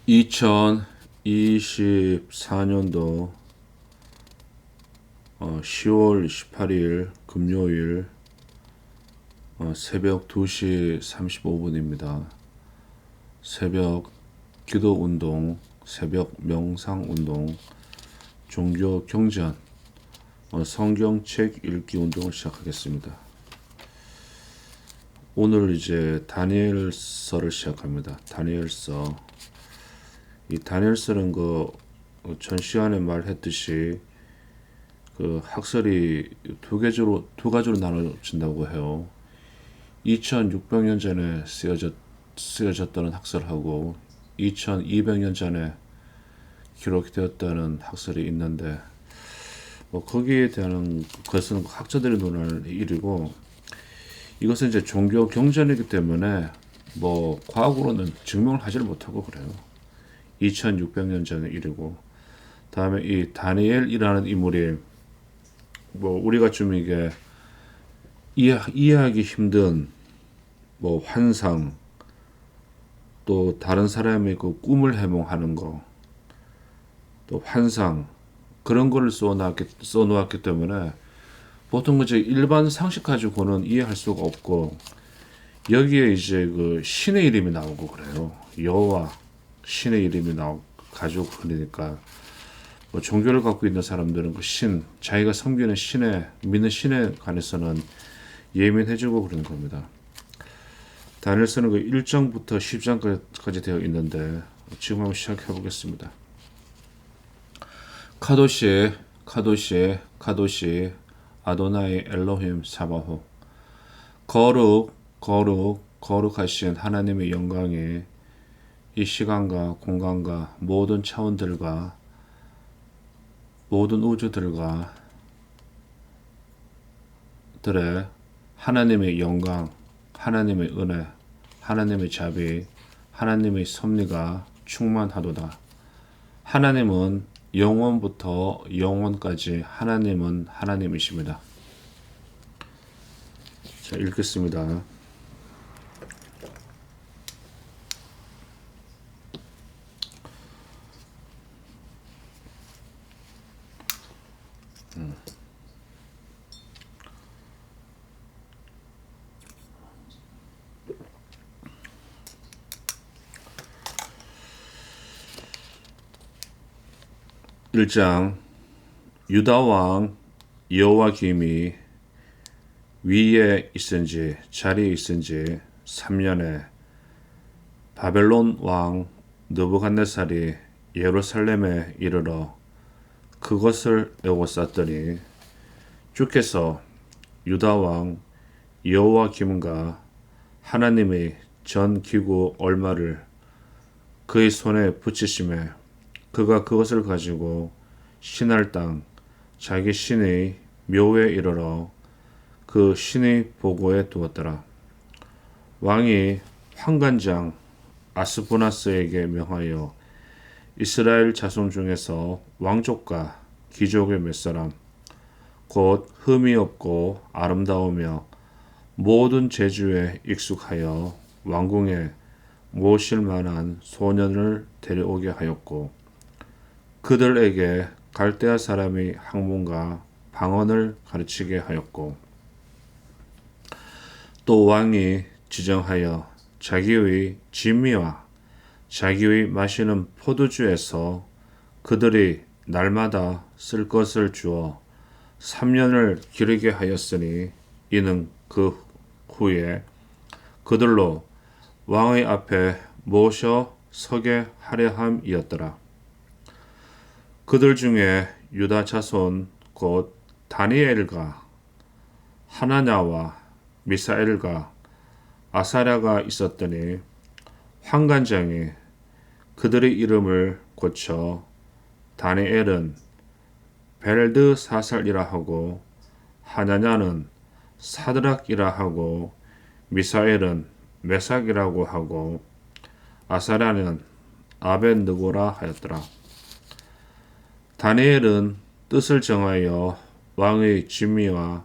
2024년도 10월 18일 금요일 새벽 2시 35분입니다. 새벽 기도 운동, 새벽 명상 운동, 종교 경전, 성경책 읽기 운동을 시작하겠습니다. 오늘 이제 다니엘서를 시작합니다. 다니엘서. 이 다니엘서는 전 시간에 말했듯이 그 학설이 두 가지로 나눠진다고 해요. 2600년 전에 쓰여졌다는 학설하고 2200년 전에 기록되었다는 학설이 있는데 거기에 대한 것은 학자들이 논할 일이고, 이것은 이제 종교 경전이기 때문에 과학으로는 증명을 하지 못하고 그래요. 2600년 전의 일이고, 다음에 이 다니엘이라는 인물이 우리가 좀 이게 이해하기 힘든 환상, 또 다른 사람의 그 꿈을 해몽하는 거, 또 환상, 그런 거를 써놓았기 때문에 보통 이제 일반 상식 가지고는 이해할 수가 없고, 여기에 이제 그 신의 이름이 나오고 그래요. 여호와 신의 이름이 가지고 그러니까 종교를 갖고 있는 사람들은 그 자기가 섬기는 믿는 신에 관해서는 예민해지고 그러는 겁니다. 다니엘서는 그 1장부터 10장까지 되어 있는데 지금 한번 시작해 보겠습니다. 카도시 아도나이 엘로힘 사바호. 거룩하신 하나님의 영광이 이 시간과 공간과 모든 차원들과 모든 우주들과 들의 하나님의 영광, 하나님의 은혜, 하나님의 자비, 하나님의 섭리가 충만하도다. 하나님은 영원부터 영원까지 하나님은 하나님이십니다. 자, 읽겠습니다. (1장) 유다왕 여호와김이 자리에 있은지 3년에 바벨론 왕 느부갓네살이 예루살렘에 이르러 그것을 에워쌌더니, 주께서 유다왕 여호와김과 하나님의 전 기구 얼마를 그의 손에 붙이심에 그가 그것을 가지고 신할 땅 자기 신의 묘에 이르러 그 신의 보고에 두었더라. 왕이 환관장 아스부나스에게 명하여 이스라엘 자손 중에서 왕족과 귀족의 몇 사람, 곧 흠이 없고 아름다우며 모든 재주에 익숙하여 왕궁에 모실 만한 소년을 데려오게 하였고, 그들에게 갈대아 사람의 학문과 방언을 가르치게 하였고, 또 왕이 지정하여 자기의 진미와 자기의 마시는 포도주에서 그들이 날마다 쓸 것을 주어 3년을 기르게 하였으니, 이는 그 후에 그들로 왕의 앞에 모셔 서게 하려 함이었더라. 그들 중에 유다 자손 곧 다니엘과 하나냐와 미사엘과 아사랴가 있었더니, 환관장이 그들의 이름을 고쳐 다니엘은 벨드사살이라 하고, 하나냐는 사드락이라 하고, 미사엘은 메삭이라고 하고, 아사랴는 아벳느고라 하였더라. 다니엘은 뜻을 정하여 왕의 진미와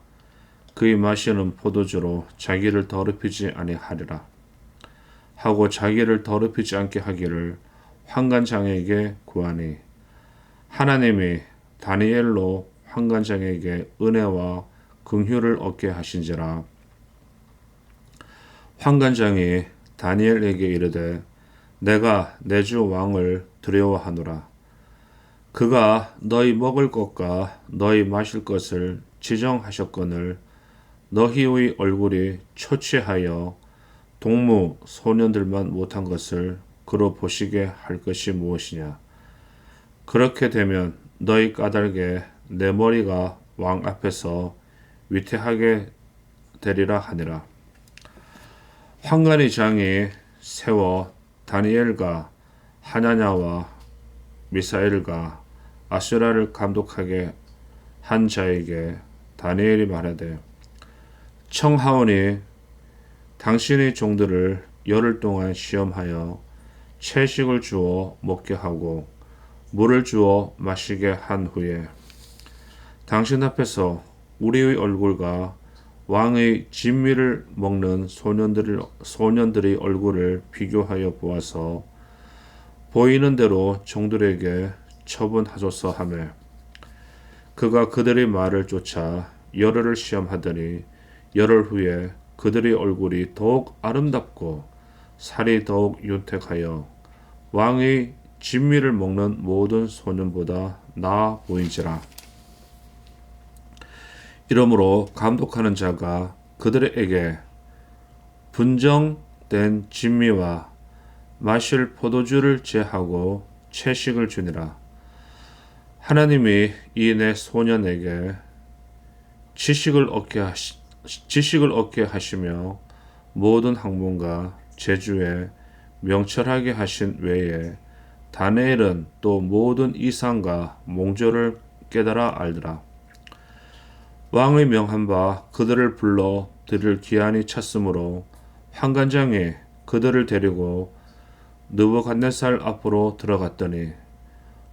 그의 마시는 포도주로 자기를 더럽히지 아니하리라 하고 자기를 더럽히지 않게 하기를 환관장에게 구하니 하나님이 다니엘로 환관장에게 은혜와 긍휼을 얻게 하신지라. 환관장이 다니엘에게 이르되 내가 내 주 왕을 두려워하노라. 그가 너희 먹을 것과 너희 마실 것을 지정하셨거늘 너희의 얼굴이 초췌하여 동무 소년들만 못한 것을 그로 보시게 할 것이 무엇이냐. 그렇게 되면 너희 까닭에 내 머리가 왕 앞에서 위태하게 되리라 하니라. 환관의 장이 세워 다니엘과 하나냐와 미사엘과 아수라를 감독하게 한 자에게 다니엘이 말하되 청하오니 당신의 종들을 열흘 동안 시험하여 채식을 주어 먹게 하고 물을 주어 마시게 한 후에 당신 앞에서 우리의 얼굴과 왕의 진미를 먹는 소년들의 얼굴을 비교하여 보아서 보이는 대로 종들에게 처분하소서 하며 그가 그들의 말을 쫓아 열흘을 시험하더니 열흘 후에 그들의 얼굴이 더욱 아름답고 살이 더욱 윤택하여 왕의 진미를 먹는 모든 소년보다 나아 보인지라. 이러므로 감독하는 자가 그들에게 분정된 진미와 마실 포도주를 제하고 채식을 주니라. 하나님이 이 내 소년에게 지식을 얻게 하시며 모든 학문과 재주에 명철하게 하신 외에 다니엘은 또 모든 이상과 몽조를 깨달아 알더라. 왕의 명한 바 그들을 불러 드릴 기한이 찼으므로 환관장이 그들을 데리고 느부갓네살 앞으로 들어갔더니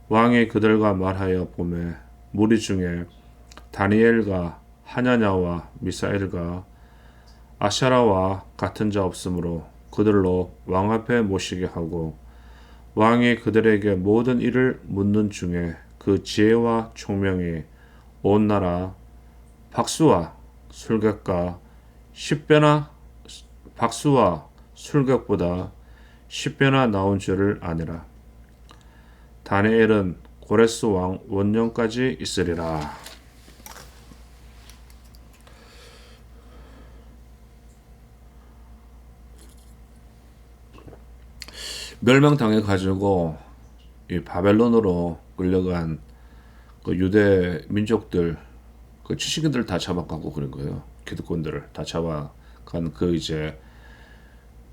왕이 그들과 말하여 보매 무리 중에 다니엘과 하냐냐와 미사엘과 아샤라와 같은 자 없으므로 그들로 왕 앞에 모시게 하고 왕이 그들에게 모든 일을 묻는 중에 그 지혜와 총명이 온 나라 박수와 술객보다 10배나 나온 줄을 아니라. 다니엘은 고레스 왕 원년까지 있으리라. 멸망당해 가지고 이 바벨론으로 끌려간 그 유대 민족들 그 지식인들을 다 잡아가고 그런 거예요. 기득권들을 다 잡아간 그 이제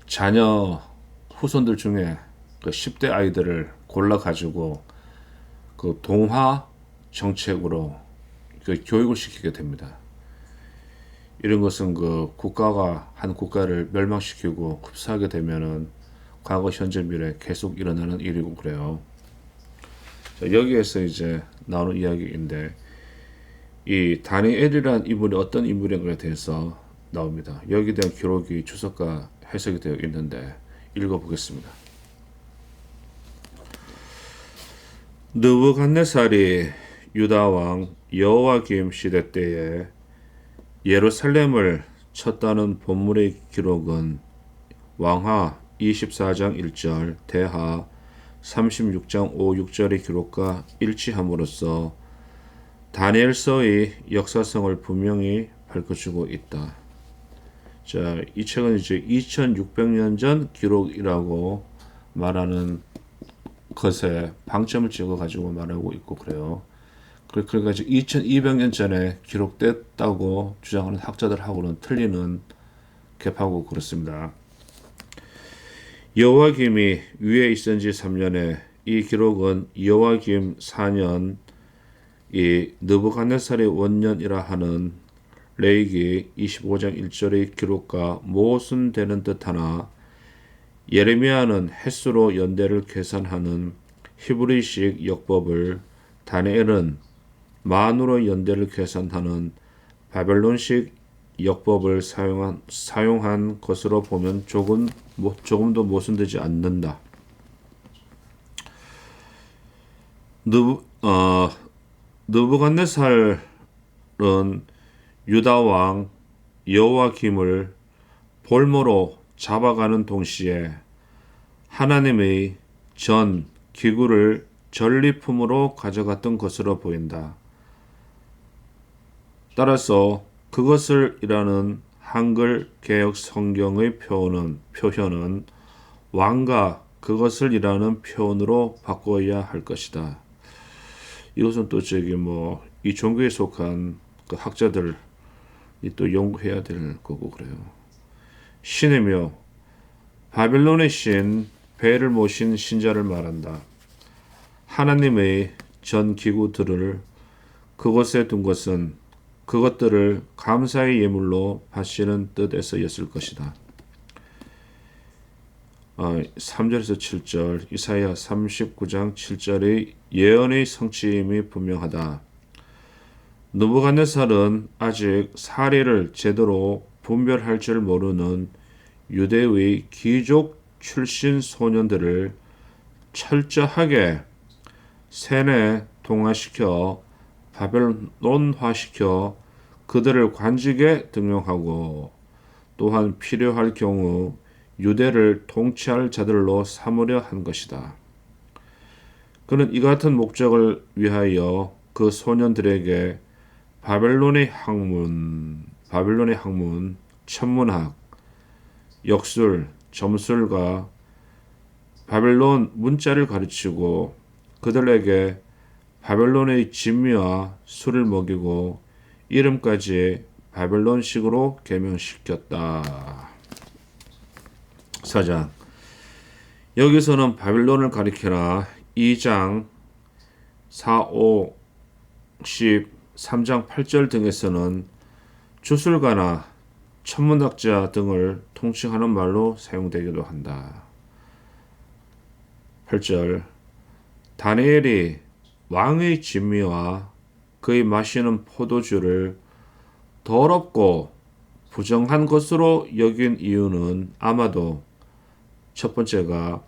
자녀 후손들 중에 그 10대 아이들을 골라 가지고 그 동화 정책으로 그 교육을 시키게 됩니다. 이런 것은 그 국가가 한 국가를 멸망시키고 흡사하게 되면은 과거, 현재, 미래 계속 일어나는 일이고 그래요. 자, 여기에서 이제 나오는 이야기인데 이 다니엘이란 인물이 어떤 인물인가에 대해서 나옵니다. 여기에 대한 기록이 주석과 해석이 되어 있는데 읽어보겠습니다. 느부갓네살이 유다 왕 여호와김 시대 때에 예루살렘을 쳤다는 본문의 기록은 왕하 24장 1절, 대하 36장 5, 6절의 기록과 일치함으로써 다니엘서의 역사성을 분명히 밝혀주고 있다. 자, 이 책은 이제 2600년 전 기록이라고 말하는 것에 방점을 찍어 가지고 말하고 있고 그래요. 그러니까 2200년 전에 기록됐다고 주장하는 학자들하고는 틀리는 갭하고 그렇습니다. 여호와김이 위에 있은 지 3년에 이 기록은 여호와김 4년 이 느부갓네살의 원년이라 하는 레위기 25장 1절의 기록과 모순되는 듯하나 예레미야는 햇수로 연대를 계산하는 히브리식 역법을 다니엘은 만으로 연대를 계산하는 바벨론식 역법을 사용한 것으로 보면 조금도 모순되지 않는다. 느부, 어, 느부갓네살은 유다 왕 여호와김을 볼모로 잡아가는 동시에 하나님의 전 기구를 전리품으로 가져갔던 것으로 보인다. 따라서 그것을 이라는 한글 개역 성경의 표현은 왕과 그것을 이라는 표현으로 바꿔야 할 것이다. 이것은 또 이 종교에 속한 그 학자들이 또 연구해야 될 거고 그래요. 신이며 바빌론의 신 벨을 모신 신자를 말한다. 하나님의 전 기구들을 그곳에 둔 것은 그것들을 감사의 예물로 바치는 뜻에서였을 것이다. 3절에서 7절 이사야 39장 7절의 예언의 성취임이 분명하다. 느부갓네살은 아직 사리를 제대로 분별할 줄 모르는 유대의 귀족 출신 소년들을 철저하게 세뇌 동화시켜 바벨론화시켜 그들을 관직에 등용하고 또한 필요할 경우 유대를 통치할 자들로 삼으려 한 것이다. 그는 이 같은 목적을 위하여 그 소년들에게 바벨론의 학문, 천문학, 역술, 점술과 바벨론 문자를 가르치고 그들에게 바벨론의 진미와 술을 먹이고 이름까지 바벨론식으로 개명시켰다. 4장 여기서는 바벨론을 가리키나 2장 4, 5, 10, 3장 8절 등에서는 주술가나 천문학자 등을 통칭하는 말로 사용되기도 한다. 8절 다니엘이 왕의 진미와 그의 마시는 포도주를 더럽고 부정한 것으로 여긴 이유는 아마도 첫 번째가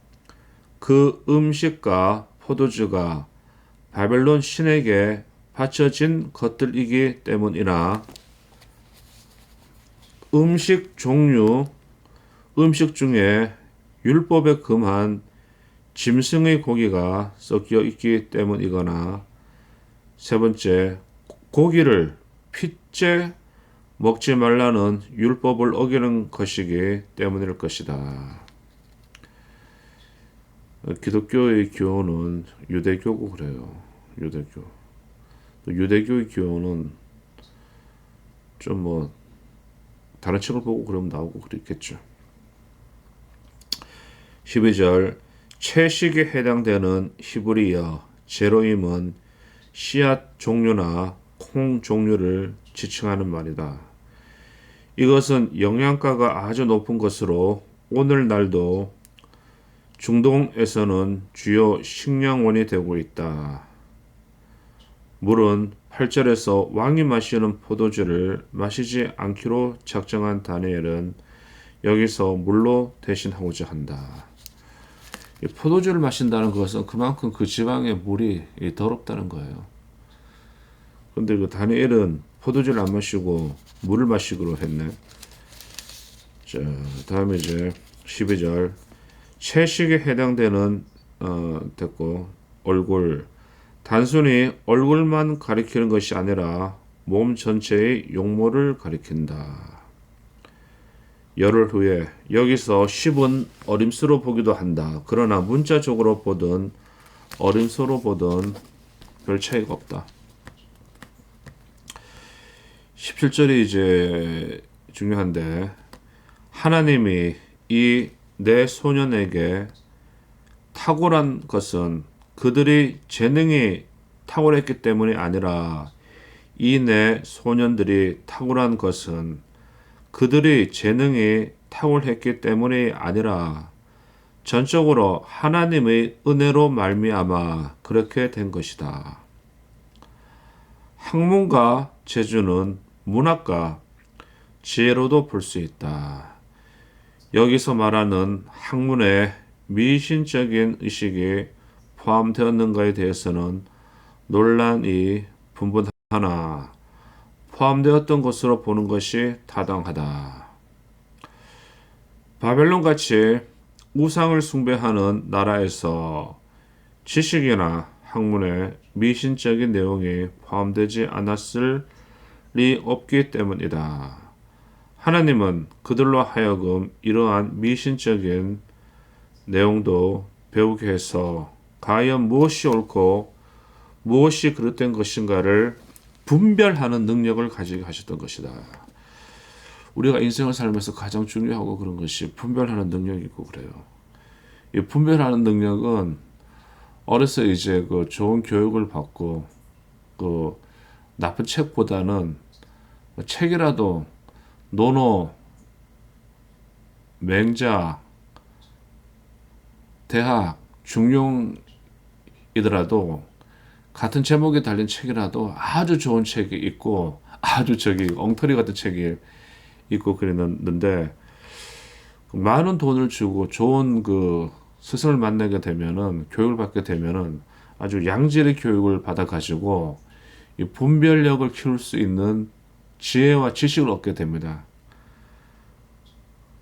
그 음식과 포도주가 바벨론 신에게 바쳐진 것들이기 때문이나 음식 중에 율법에 금한 짐승의 고기가 섞여 있기 때문이거나 세 번째 고기를 핏째 먹지 말라는 율법을 어기는 것이기 때문일 것이다. 기독교의 교훈은 유대교고 그래요. 유대교의 교훈은 좀 다른 책을 보고 그러면 나오고 그랬겠죠. 12절 채식에 해당되는 히브리어 제로임은 씨앗 종류나 콩 종류를 지칭하는 말이다. 이것은 영양가가 아주 높은 것으로 오늘날도 중동에서는 주요 식량원이 되고 있다. 물은 8절에서 왕이 마시는 포도주를 마시지 않기로 작정한 다니엘은 여기서 물로 대신하고자 한다. 포도주를 마신다는 것은 그만큼 그 지방의 물이 더럽다는 거예요. 근데 그 다니엘은 포도주를 안 마시고 물을 마시기로 했네. 자, 다음에 이제 12절 채식에 해당되는 됐고 얼굴 단순히 얼굴만 가리키는 것이 아니라 몸 전체의 용모를 가리킨다. 열흘 후에 여기서 10은 어림수로 보기도 한다. 그러나 문자적으로 보든 어림수로 보든 별 차이가 없다. 17절이 이제 중요한데 하나님이 이 내 소년에게 탁월한 것은 그들이 재능이 탁월했기 때문이 아니라 이 내 소년들이 탁월한 것은 그들의 재능이 탁월했기 때문이 아니라 전적으로 하나님의 은혜로 말미암아 그렇게 된 것이다. 학문과 재주는 문학과 지혜로도 볼 수 있다. 여기서 말하는 학문의 미신적인 의식이 포함되었는가에 대해서는 논란이 분분하나 포함되었던 것으로 보는 것이 타당하다. 바벨론같이 우상을 숭배하는 나라에서 지식이나 학문에 미신적인 내용이 포함되지 않았을 리 없기 때문이다. 하나님은 그들로 하여금 이러한 미신적인 내용도 배우게 해서 과연 무엇이 옳고 무엇이 그릇된 것인가를 분별하는 능력을 가지게 하셨던 것이다. 우리가 인생을 살면서 가장 중요하고 그런 것이 분별하는 능력이고 그래요. 이 분별하는 능력은 어려서 이제 그 좋은 교육을 받고 그 나쁜 책보다는 책이라도 논어, 맹자, 대학, 중용이더라도 같은 제목에 달린 책이라도 아주 좋은 책이 있고 아주 엉터리 같은 책이 있고 그랬는데 많은 돈을 주고 좋은 그 스승을 만나게 되면은 교육을 받게 되면은 아주 양질의 교육을 받아 가지고 이 분별력을 키울 수 있는 지혜와 지식을 얻게 됩니다.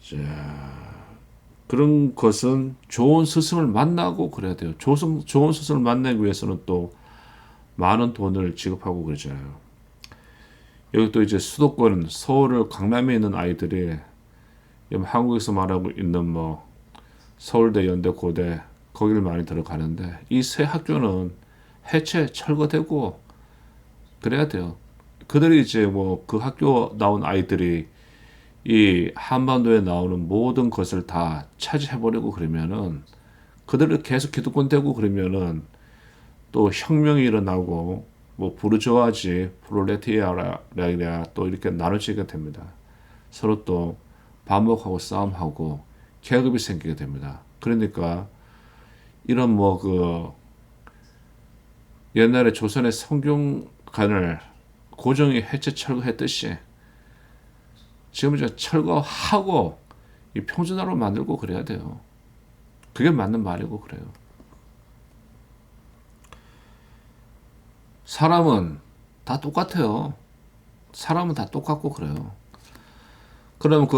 자, 그런 것은 좋은 스승을 만나고 그래야 돼요. 좋은 스승을 만나기 위해서는 또 많은 돈을 지급하고 그러잖아요. 여기 또 이제 수도권 서울 강남에 있는 아이들이 한국에서 말하고 있는 뭐 서울대, 연대, 고대 거기를 많이 들어가는데 이 세 학교는 해체 철거되고 그래야 돼요. 그들이 이제 뭐 그 학교 나온 아이들이 이 한반도에 나오는 모든 것을 다 차지해버리고 그러면은 그들을 계속 기득권 되고 그러면은 또 혁명이 일어나고 뭐 부르주아지, 프롤레타리아라 또 이렇게 나눠지게 됩니다. 서로 또 반목하고 싸움하고 계급이 생기게 됩니다. 그러니까 이런 뭐 그 옛날에 조선의 성균관을 고종이 해체 철거했듯이 지금 이제 철거하고 이 평준화로 만들고 그래야 돼요. 그게 맞는 말이고 그래요. 사람은 다 똑같아요. 사람은 다 똑같고 그래요. 그러면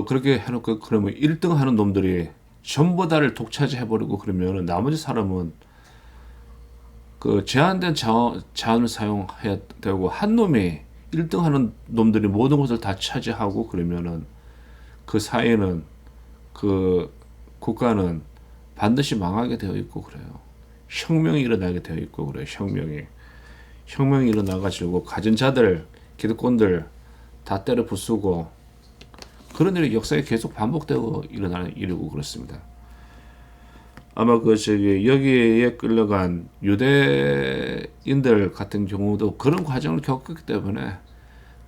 그렇게 해놓고 그러면 1등 하는 놈들이 전부 다를 독차지 해버리고 그러면 나머지 사람은 그 제한된 자원을 사용해야 되고 한 놈이 1등 하는 놈들이 모든 것을 다 차지하고 그러면은 그 사회는 그 국가는 반드시 망하게 되어 있고 그래요. 혁명이 일어나게 되어 있고 그래요. 혁명이 일어나가지고 가진 자들, 기득권들 다 때려 부수고 그런 일이 역사에 계속 반복되고 일어나는 일이고 그렇습니다. 아마 여기에 끌려간 유대인들 같은 경우도 그런 과정을 겪었기 때문에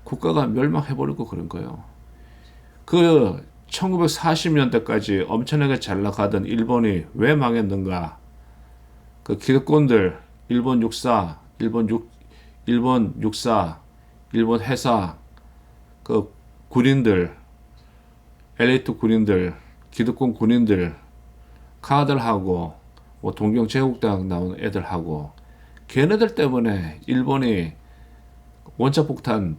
국가가 멸망해버리고 그런 거예요. 그 1940년대까지 엄청나게 잘 나가던 일본이 왜 망했는가? 그 기득권들, 일본 육사, 일본 해사, 그 군인들, 엘리트 군인들, 기득권 군인들, 가들하고 뭐 동경 제국대학 나온 애들하고 걔네들 때문에 일본이 원자폭탄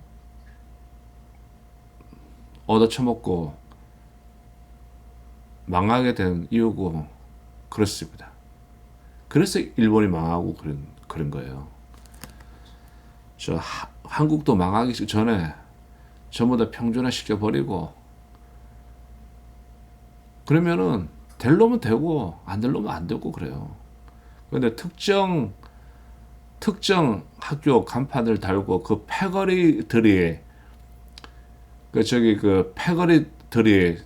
얻어쳐먹고 망하게 된 이유고 그렇습니다. 그래서 일본이 망하고 그런 거예요. 한국도 망하기 전에 전부 다 평준화 시켜버리고 그러면은 될 놈은 되고 안 될 놈은 안 되고 그래요. 그런데 특정 학교 간판을 달고 그 패거리들이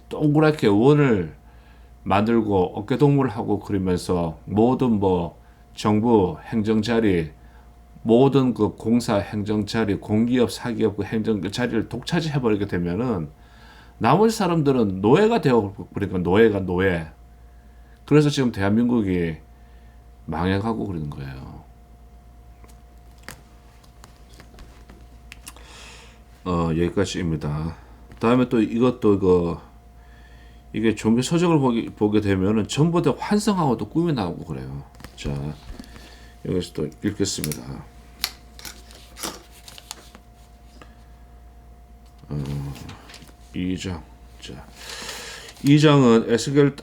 동그랗게 원을 만들고 어깨동무를 하고 그러면서 모든 뭐 정부 행정자리 모든 그 공사 행정자리 공기업 사기업 그 행정 자리를 독차지해버리게 되면은 나머지 사람들은 노예가 되어버리니까 노예. 그래서 지금 대한민국이 망해가고 그러는 거예요. 여기까지입니다. 다음에 또 이게 종교 서적을 보게 되면은 전부 다 환상하고 또 꿈이 나오고 그래요. 자, 여기서 또 읽겠습니다. 2장. 자, 2장은 에스겔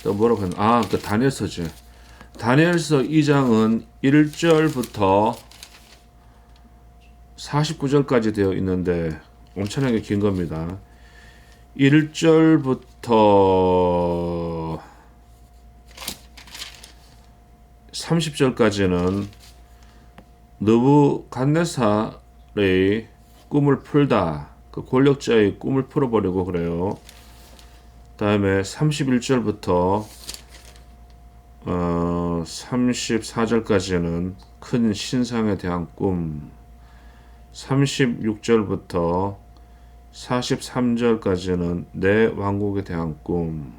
또 뭐라고 했나? 그 다니엘서지. 다니엘서 2장은 1절부터 49절까지 되어 있는데 엄청나게 긴 겁니다. 1절부터 30절까지는 느부갓네살의 꿈을 풀다. 그 권력자의 꿈을 풀어버리고 그래요. 다음에 31절부터 34절까지는 큰 신상에 대한 꿈, 36절부터 43절까지는 내 왕국에 대한 꿈,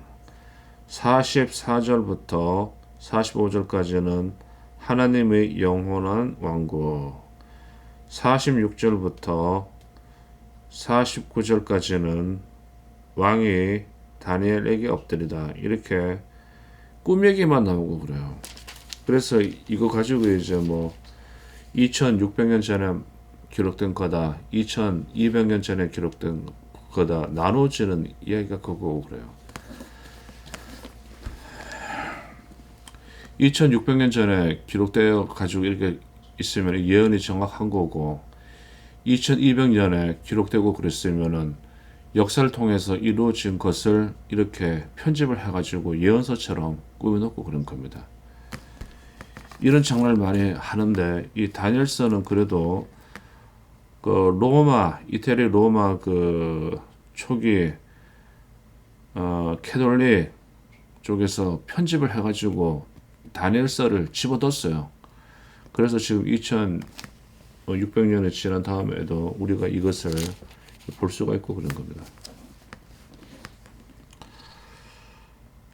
44절부터 45절까지는 하나님의 영원한 왕국, 46절부터 49절까지는 왕이 다니엘에게 엎드리다. 이렇게 꿈 얘기만 나오고 그래요. 그래서 이거 가지고 이제 뭐 2600년 전에 기록된 거다, 2200년 전에 기록된 거다 나눠지는 이야기가 그거고 그래요. 2600년 전에 기록되어 가지고 이렇게 있으면 예언이 정확한 거고, 2200년에 기록되고 그랬으면은 역사를 통해서 이루어진 것을 이렇게 편집을 해가지고 예언서처럼 꾸며놓고 그런 겁니다. 이런 장난을 많이 하는데 이 다니엘서는 그래도 그 로마, 이태리 로마 그 초기 캐톨릭 쪽에서 편집을 해가지고 다니엘서를 집어넣었어요. 그래서 지금 2600년이 지난 다음에도 우리가 이것을 볼 수가 있고 그런 겁니다.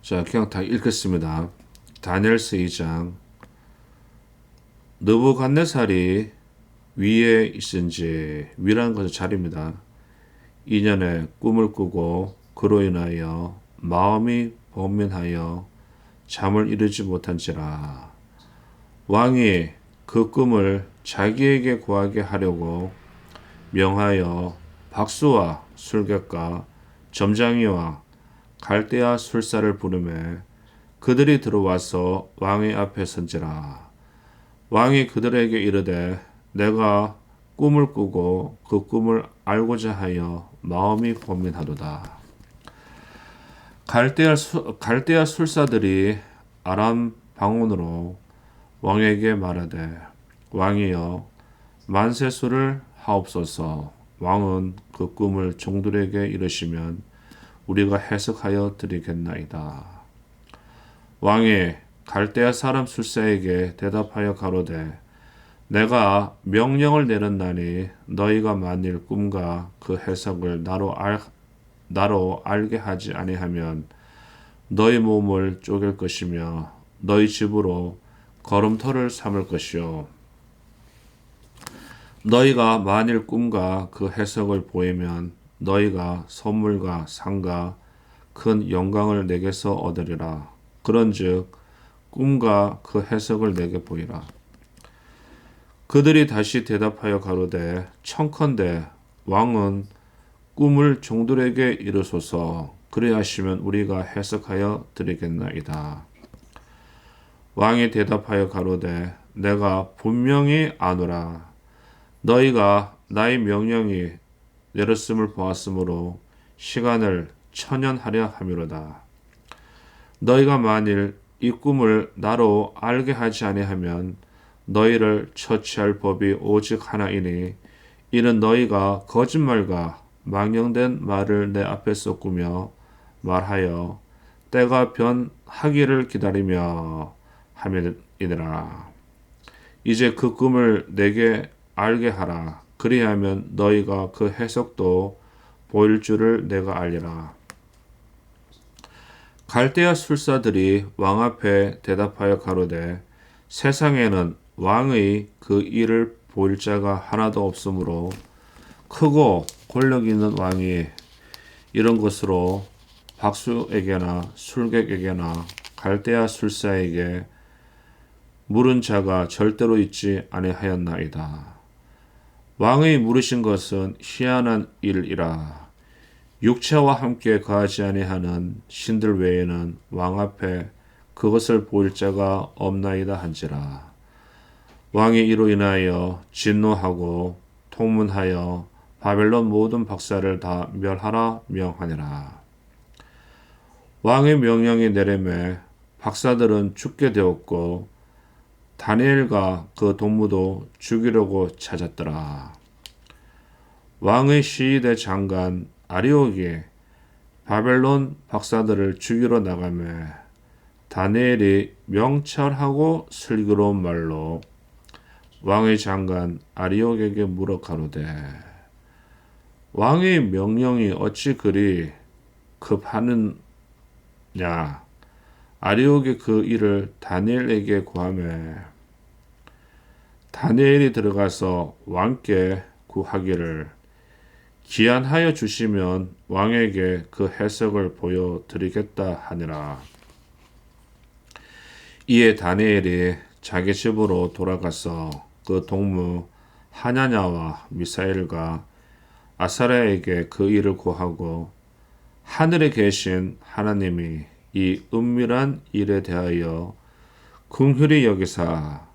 자, 그냥 다 읽겠습니다. 다니엘서 2장. 느부갓네살이 위에 있은지, 위라는 것은 자리입니다. 2년에 꿈을 꾸고 그로 인하여 마음이 번민하여 잠을 이루지 못한지라. 왕이 그 꿈을 자기에게 구하게 하려고 명하여 박수와 술객과 점장이와 갈대아 술사를 부르매 그들이 들어와서 왕의 앞에 선지라. 왕이 그들에게 이르되 내가 꿈을 꾸고 그 꿈을 알고자 하여 마음이 고민하도다. 갈대아 술사들이 아람 방언으로 왕에게 말하되 왕이여 만세수를 하옵소서. 왕은 그 꿈을 종들에게 이르시면 우리가 해석하여 드리겠나이다. 왕이 갈대아 사람 술사에게 대답하여 가로되 내가 명령을 내렸나니 너희가 만일 꿈과 그 해석을 나로 알게 하지 아니하면 너희 몸을 쪼갤 것이며 너희 집으로 걸음터를 삼을 것이요 너희가 만일 꿈과 그 해석을 보이면 너희가 선물과 상과 큰 영광을 내게서 얻으리라. 그런즉 꿈과 그 해석을 내게 보이라. 그들이 다시 대답하여 가로되 청컨대 왕은 꿈을 종들에게 이르소서. 그리하시면 우리가 해석하여 드리겠나이다. 왕이 대답하여 가로되 내가 분명히 아노라. 너희가 나의 명령이 내렸음을 보았으므로 시간을 천연하려 함이로다. 너희가 만일 이 꿈을 나로 알게 하지 아니하면 너희를 처치할 법이 오직 하나이니 이는 너희가 거짓말과 망령된 말을 내 앞에서 꾸며 말하여 때가 변하기를 기다리며 함이니라. 이제 그 꿈을 내게 알게 하라. 그리하면 너희가 그 해석도 보일 줄을 내가 알리라. 갈대아 술사들이 왕 앞에 대답하여 가로되 세상에는 왕의 그 일을 보일 자가 하나도 없으므로 크고 권력 있는 왕이 이런 것으로 박수에게나 술객에게나 갈대아 술사에게 물은 자가 절대로 있지 아니하였나이다. 왕의 물으신 것은 희한한 일이라. 육체와 함께 거하지 아니하는 신들 외에는 왕 앞에 그것을 보일 자가 없나이다 한지라. 왕이 이로 인하여 진노하고 통문하여 바벨론 모든 박사를 다 멸하라 명하니라. 왕의 명령이 내림에 박사들은 죽게 되었고 다니엘과 그 동무도 죽이려고 찾았더라. 왕의 시위대 장관 아리옥이 바벨론 박사들을 죽이러 나가매 다니엘이 명철하고 슬기로운 말로 왕의 장관 아리옥에게 물어 가로되 왕의 명령이 어찌 그리 급하느냐. 아리옥이 그 일을 다니엘에게 구하매 다니엘이 들어가서 왕께 구하기를 기한하여 주시면 왕에게 그 해석을 보여드리겠다 하니라. 이에 다니엘이 자기 집으로 돌아가서 그 동무 하냐냐와 미사엘과 아사랴에게 그 일을 구하고 하늘에 계신 하나님이 이 은밀한 일에 대하여 긍휼히 여기사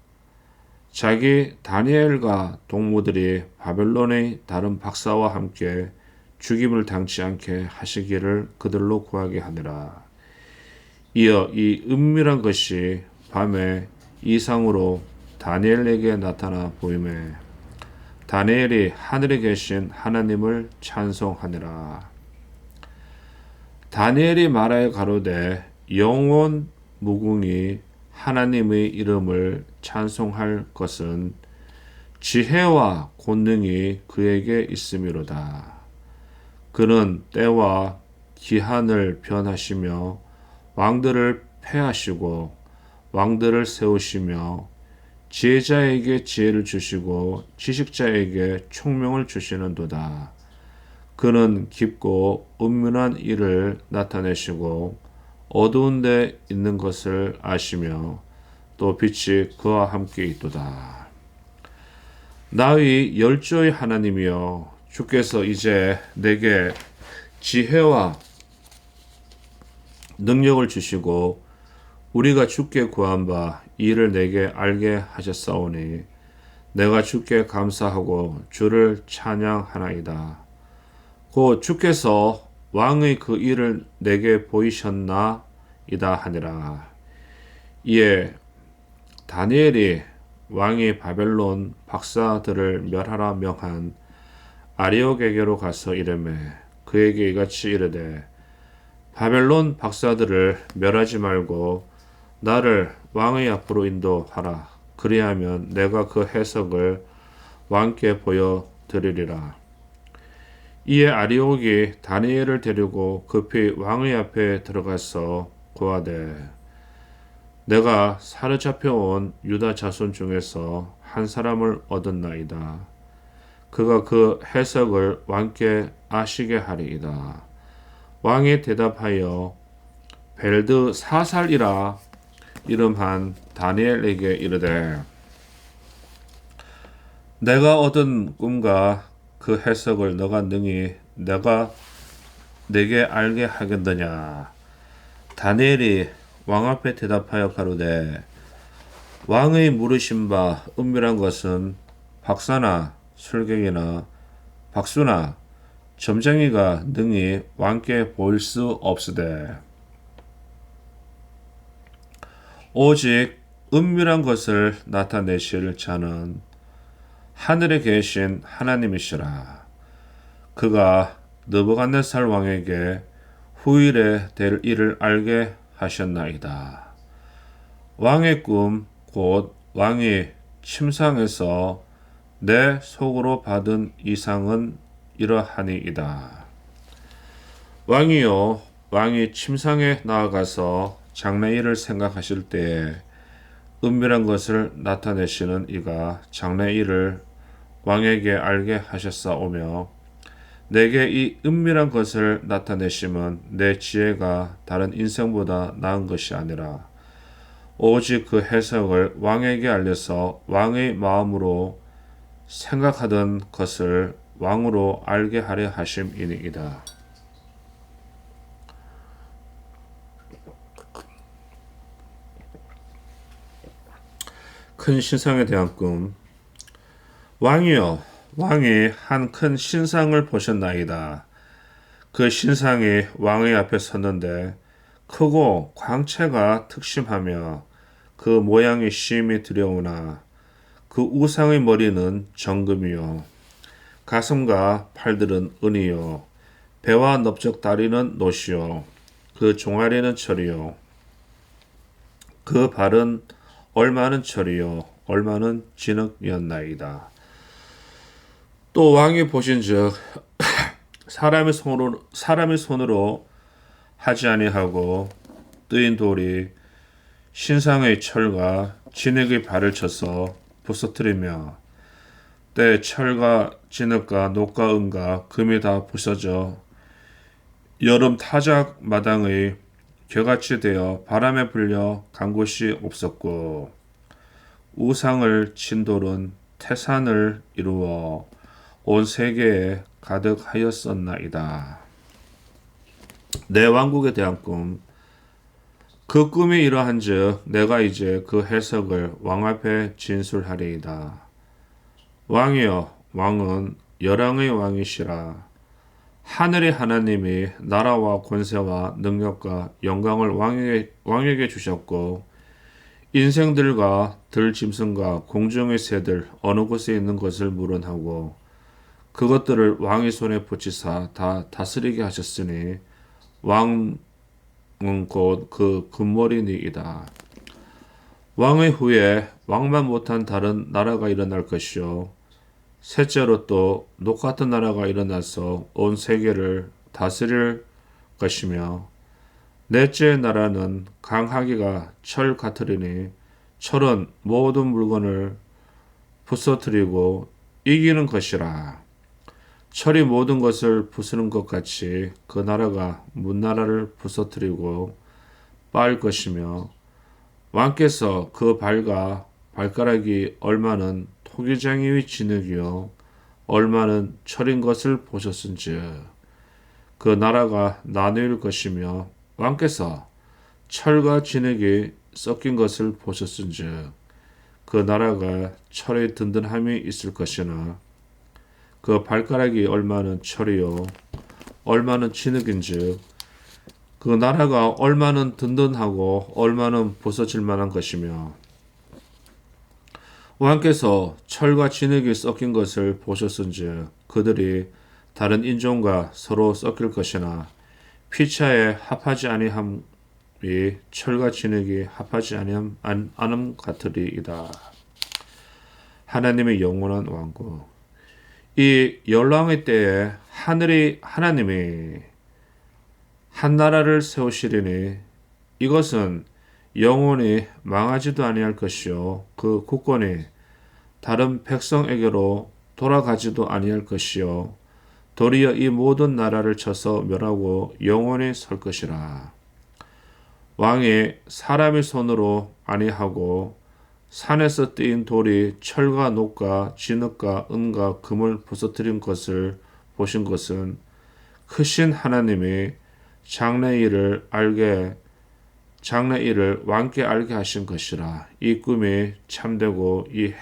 자기 다니엘과 동무들이 바벨론의 다른 박사와 함께 죽임을 당치 않게 하시기를 그들로 구하게 하니라. 이어 이 은밀한 것이 밤에 이상으로 다니엘에게 나타나 보이매 다니엘이 하늘에 계신 하나님을 찬송하니라. 다니엘이 말하여 가로되 영원 무궁히 하나님의 이름을 찬송할 것은 지혜와 권능이 그에게 있음이로다. 그는 때와 기한을 변하시며 왕들을 패하시고 왕들을 세우시며 지혜자에게 지혜를 주시고 지식자에게 총명을 주시는도다. 그는 깊고 은밀한 일을 나타내시고 어두운 데 있는 것을 아시며 또 빛이 그와 함께 있도다. 나의 열조의 하나님이여 주께서 이제 내게 지혜와 능력을 주시고 우리가 주께 구한 바 이를 내게 알게 하셨사오니 내가 주께 감사하고 주를 찬양하나이다. 곧 주께서 왕의 그 일을 내게 보이셨나이다 하니라. 이에 다니엘이 왕이 바벨론 박사들을 멸하라 명한 아리옥에게로 가서 이르매 그에게 이같이 이르되 바벨론 박사들을 멸하지 말고 나를 왕의 앞으로 인도하라. 그리하면 내가 그 해석을 왕께 보여드리리라. 이에 아리옥이 다니엘을 데리고 급히 왕의 앞에 들어가서 고하되 내가 사로잡혀온 유다 자손 중에서 한 사람을 얻었나이다. 그가 그 해석을 왕께 아시게 하리이다. 왕이 대답하여 벨드사살이라 이름한 다니엘에게 이르되 내가 얻은 꿈과 그 해석을 너가 능히 내게 알게 하겠느냐. 다니엘이 왕 앞에 대답하여 가로되 왕의 물으신 바 은밀한 것은 박사나 술객이나 박수나 점쟁이가 능히 왕께 보일 수 없으되 오직 은밀한 것을 나타내실 자는 하늘에 계신 하나님이시라. 그가 느부갓네살 왕에게 후일에 될 일을 알게 하셨나이다. 왕의 꿈 곧 왕이 침상에서 내 속으로 받은 이상은 이러하니이다. 왕이요 왕이 침상에 나아가서 장래일을 생각하실 때에 은밀한 것을 나타내시는 이가 장래일을 왕에게 알게 하셨사오며 내게 이 은밀한 것을 나타내심은 내 지혜가 다른 인생보다 나은 것이 아니라 오직 그 해석을 왕에게 알려서 왕의 마음으로 생각하던 것을 왕으로 알게 하려 하심이니이다. 큰 신상에 대한 꿈. 왕이여, 왕이 한 큰 신상을 보셨나이다. 그 신상이 왕의 앞에 섰는데 크고 광채가 특심하며 그 모양이 심히 두려우나 그 우상의 머리는 정금이요 가슴과 팔들은 은이요 배와 넓적 다리는 노시요 그 종아리는 철이요 그 발은 얼마는 철이요 얼마는 진흙이었나이다. 또 왕이 보신즉 사람의 손으로 하지 아니하고 뜨인 돌이 신상의 철과 진흙의 발을 쳐서 부서뜨리며 때 철과 진흙과 녹과 은과 금이 다 부서져 여름 타작 마당의 겨같이 되어 바람에 불려 간 곳이 없었고 우상을 친 돌은 태산을 이루어 온 세계에 가득하였었나이다. 내 왕국에 대한 꿈. 그 꿈이 이러한즉 내가 이제 그 해석을 왕 앞에 진술하리이다. 왕이여, 왕은 열왕의 왕이시라. 하늘의 하나님이 나라와 권세와 능력과 영광을 왕에게 주셨고 인생들과 들짐승과 공중의 새들 어느 곳에 있는 것을 물은하고 그것들을 왕의 손에 붙이사 다 다스리게 하셨으니 왕은 곧 그 금머리니이다. 왕의 후에 왕만 못한 다른 나라가 일어날 것이요 셋째로 또 녹 같은 나라가 일어나서 온 세계를 다스릴 것이며 넷째 나라는 강하기가 철 같으리니 철은 모든 물건을 부서뜨리고 이기는 것이라. 철이 모든 것을 부수는 것 같이 그 나라가 문나라를 부서뜨리고 빻을 것이며 왕께서 그 발과 발가락이 얼마는 토기장이의 진흙이요 얼마는 철인 것을 보셨은즉 그 나라가 나누일 것이며 왕께서 철과 진흙이 섞인 것을 보셨은즉 그 나라가 철의 든든함이 있을 것이나 그 발가락이 얼마는 철이요 얼마는 진흙인즉 그 나라가 얼마는 든든하고 얼마는 부서질 만한 것이며 왕께서 철과 진흙이 섞인 것을 보셨은즉 그들이 다른 인종과 서로 섞일 것이나 피차에 합하지 아니함이 철과 진흙이 합하지 아니함 같으리이다. 하나님의 영원한 왕국. 이 열왕의 때에 하나님이 한 나라를 세우시리니 이것은 영원히 망하지도 아니할 것이요 그 국권이 다른 백성에게로 돌아가지도 아니할 것이요 도리어 이 모든 나라를 쳐서 멸하고 영원히 설 것이라. 왕이 사람의 손으로 아니하고 산에서 띄인 돌이 철과 녹과 진흙과 은과 금을 부서뜨린 것을 보신 것은 크신 하나님이 장래일을 왕께 알게 하신 것이라. 이 꿈이 참되고 이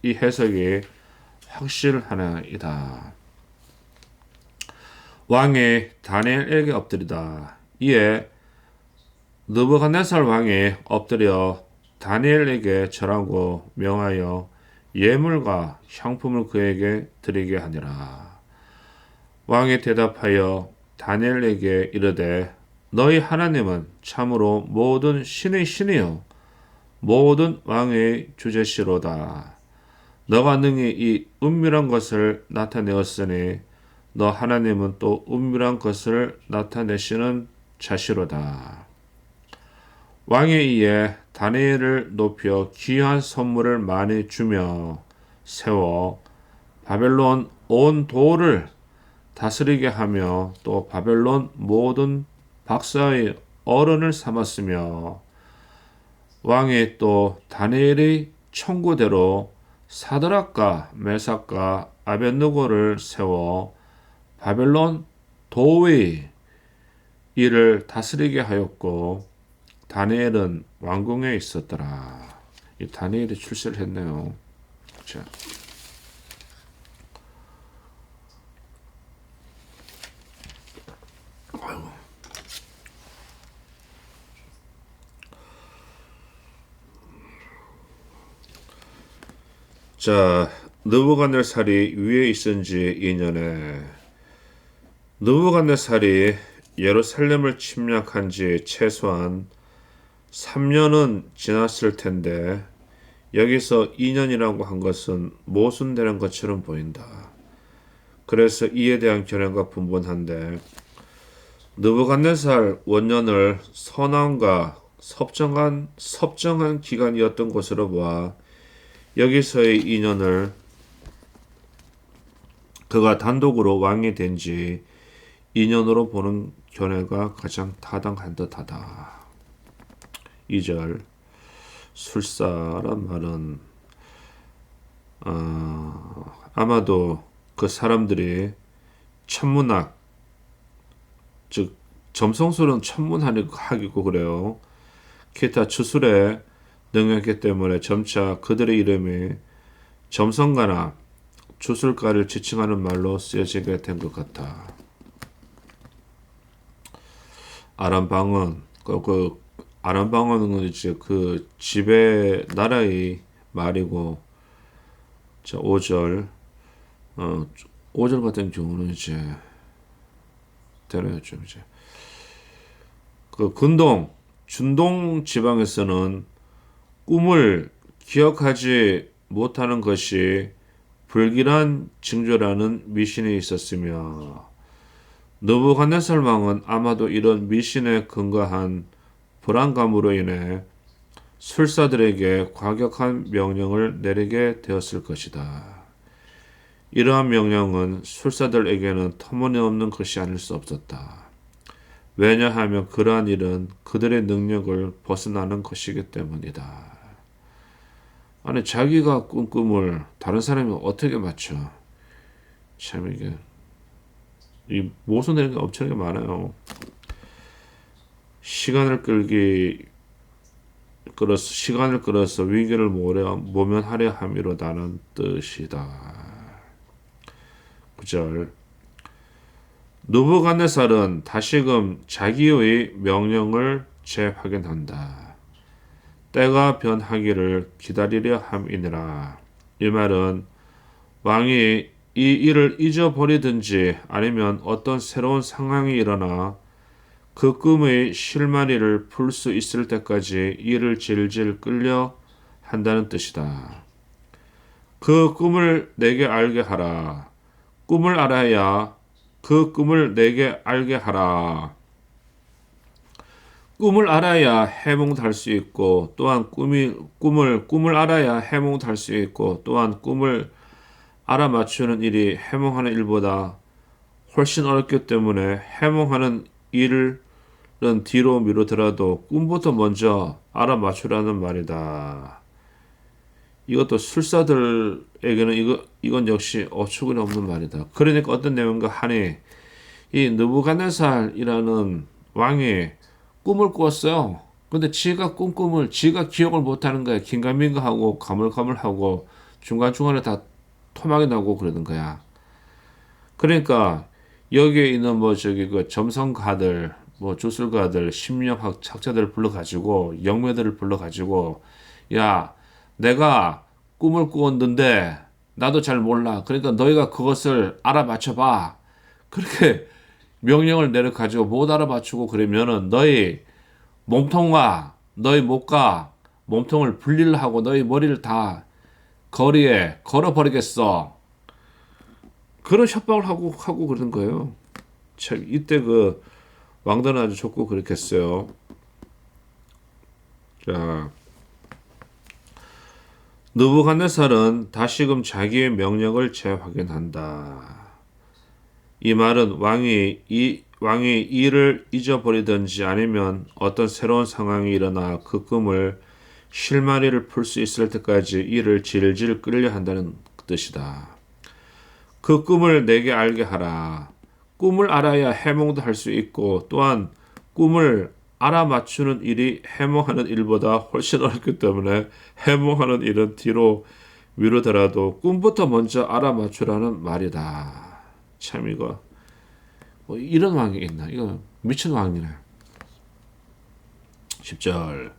해석이 확실하나이다. 왕이 다니엘에게 엎드리다. 이에 느부갓네살 왕이 엎드려 다니엘에게 절하고 명하여 예물과 향품을 그에게 드리게 하니라. 왕이 대답하여 다니엘에게 이르되 너희 하나님은 참으로 모든 신의 신이요 모든 왕의 주제시로다. 너가 능히 이 은밀한 것을 나타내었으니 너 하나님은 또 은밀한 것을 나타내시는 자시로다. 왕이 이에 다니엘을 높여 귀한 선물을 많이 주며 세워 바벨론 온 도를 다스리게 하며 또 바벨론 모든 박사의 어른을 삼았으며 왕이 또 다니엘의 청구대로 사드락과 메삭과 아벳느고를 세워 바벨론 도의 이를 다스리게 하였고 다니엘은 왕궁에 있었더라. 이 다니엘이 출세를 했네요. 자, 자, 느부갓네살이 위에 있은 지 2년에 느부갓네살이 예루살렘을 침략한 지 최소한 3년은 지났을 텐데 여기서 2년이라고 한 것은 모순되는 것처럼 보인다. 그래서 이에 대한 견해가 분분한데 느부갓네살 원년을 선왕과 섭정한 기간이었던 것으로 보아 여기서의 2년을 그가 단독으로 왕이 된 지 2년으로 보는 견해가 가장 타당한 듯하다. 2절 술사란 말은 아마도 그 사람들이 천문학 즉 점성술은 천문학이고 그래요. 기타 주술에 능했기 때문에 점차 그들의 이름이 점성가나 주술가를 지칭하는 말로 쓰여지게 된 것 같아. 아람방은 아람방은 이제 그 지배 나라의 말이고, 자 5절 5절 같은 경우는 이제 되네요. 좀 이제 그 준동 지방에서는 꿈을 기억하지 못하는 것이 불길한 징조라는 미신이 있었으며 느부갓네살 왕은 아마도 이런 미신에 근거한 불안감으로 인해 술사들에게 과격한 명령을 내리게 되었을 것이다. 이러한 명령은 술사들에게는 터무니없는 것이 아닐 수 없었다. 왜냐하면 그러한 일은 그들의 능력을 벗어나는 것이기 때문이다. 아니 자기가 꾼 꿈을 다른 사람이 어떻게 맞춰? 참 이게 이 모순되는 게 엄청나게 많아요. 시간을 끌어서 위기를 모면하려 함이로다는 뜻이다. 9절 느부갓네살은 다시금 자기의 명령을 재확인한다. 때가 변하기를 기다리려 함이니라. 이 말은 왕이 이 일을 잊어버리든지 아니면 어떤 새로운 상황이 일어나 그 꿈의 실마리를 풀 수 있을 때까지 이를 질질 끌려 한다는 뜻이다. 그 꿈을 내게 알게 하라. 꿈을 알아야 그 꿈을 내게 알게 하라. 꿈을 알아야 해몽도 할 수 있고 또한 꿈을 알아야 해몽도 할 수 있고 또한 꿈을 알아맞추는 일이 해몽하는 일보다 훨씬 어렵기 때문에 해몽하는 일은 뒤로 미루더라도 꿈부터 먼저 알아맞추라는 말이다. 이것도 술사들에게는 이건 역시 어처구니 없는 말이다. 그러니까 어떤 내용인가 하니 이 느부갓네살이라는 왕이 꿈을 꿨어요. 근데 지가 꾼 꿈을 지가 기억을 못하는 거야. 긴가민가하고 가물가물하고 중간중간에 다 토막이 나고 그러는 거야. 그러니까 여기에 있는 그 점성가들, 주술가들, 심리학자들 불러가지고 영매들을 불러가지고 야 내가 꿈을 꾸었는데 나도 잘 몰라. 그러니까 너희가 그것을 알아맞혀봐. 그렇게 명령을 내려가지고 못 알아맞추고 그러면은 너희 몸통과 너희 목과 몸통을 분리를 하고 너희 머리를 다 거리에 걸어버리겠어. 그런 협박을 하고 그런 거예요. 참 이때 그 왕들은 아주 좋고 그렇겠어요. 자, 느부갓네살은 다시금 자기의 명령을 재확인한다. 이 말은 왕이 이를 잊어버리든지 아니면 어떤 새로운 상황이 일어나 그 꿈을 실마리를 풀 수 있을 때까지 이를 질질 끌려 한다는 뜻이다. 그 꿈을 내게 알게 하라. 꿈을 알아야 해몽도 할 수 있고 또한 꿈을 알아맞추는 일이 해몽하는 일보다 훨씬 어렵기 때문에 해몽하는 일은 뒤로 미루더라도 꿈부터 먼저 알아맞추라는 말이다. 참 이거 뭐 이런 왕이 있나? 이거 미친 왕이네. 10절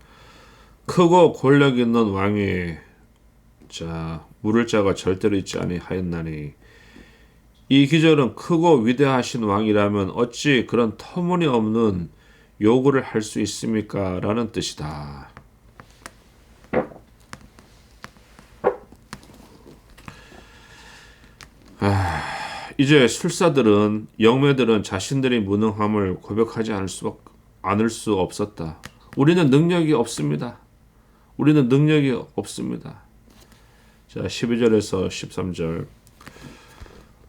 크고 권력 있는 왕이 물을 자가 절대로 있지 아니하였나니 이 기절은 크고 위대하신 왕이라면 어찌 그런 터무니없는 요구를 할 수 있습니까? 라는 뜻이다. 이제 술사들은 영매들은 자신들의 무능함을 고백하지 않을 수 없었다. 우리는 능력이 없습니다. 우리는 능력이 없습니다. 12절에서 13절